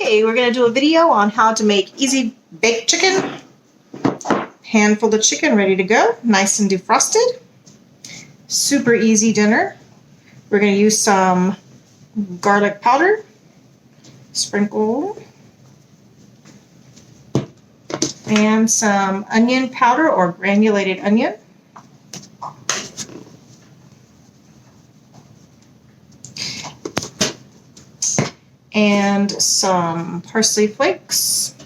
Okay, we're going to do a video on how to make easy baked chicken. Handful of chicken ready to go, nice and defrosted. Super easy dinner. We're going to use some garlic powder, sprinkle, and some onion powder or granulated onion. And some parsley flakes.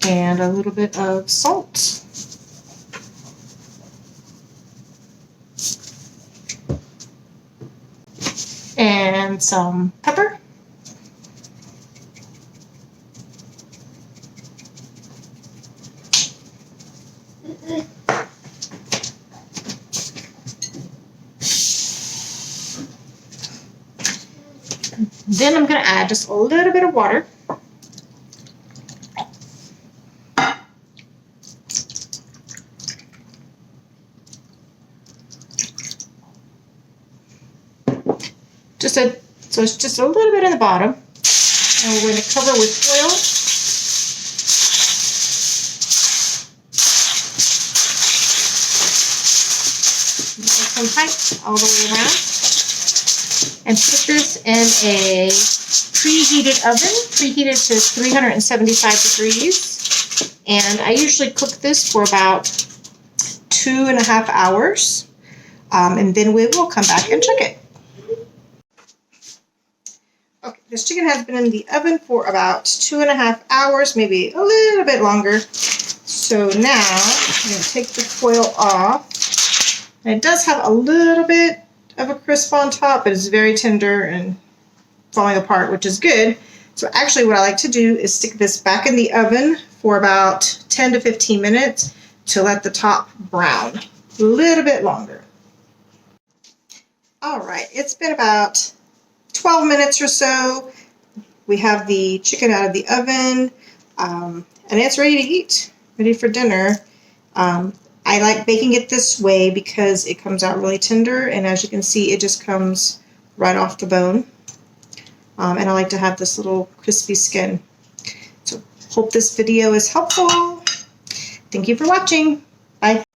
And a little bit of salt. And some pepper. Then I'm going to add just a little bit of water. So it's just a little bit in the bottom. And we're going to cover with foil. Nice and tight all the way around. And put this in a preheated oven, preheated to 375 degrees. And I usually cook this for about 2.5 hours. And then we will come back and check it. Okay, this chicken has been in the oven for about 2.5 hours, maybe a little bit longer. So now I'm going to take the foil off. And it does have a little bit of a crisp on top, but it's very tender and falling apart, which is good. So actually what I like to do is stick this back in the oven for about 10 to 15 minutes to let the top brown a little bit longer. All right, it's been about 12 minutes or so. We have the chicken out of the oven, and it's ready to eat, ready for dinner. I like baking it this way because it comes out really tender, and as you can see, it just comes right off the bone. And I like to have this little crispy skin. So hope this video is helpful. Thank you for watching. Bye.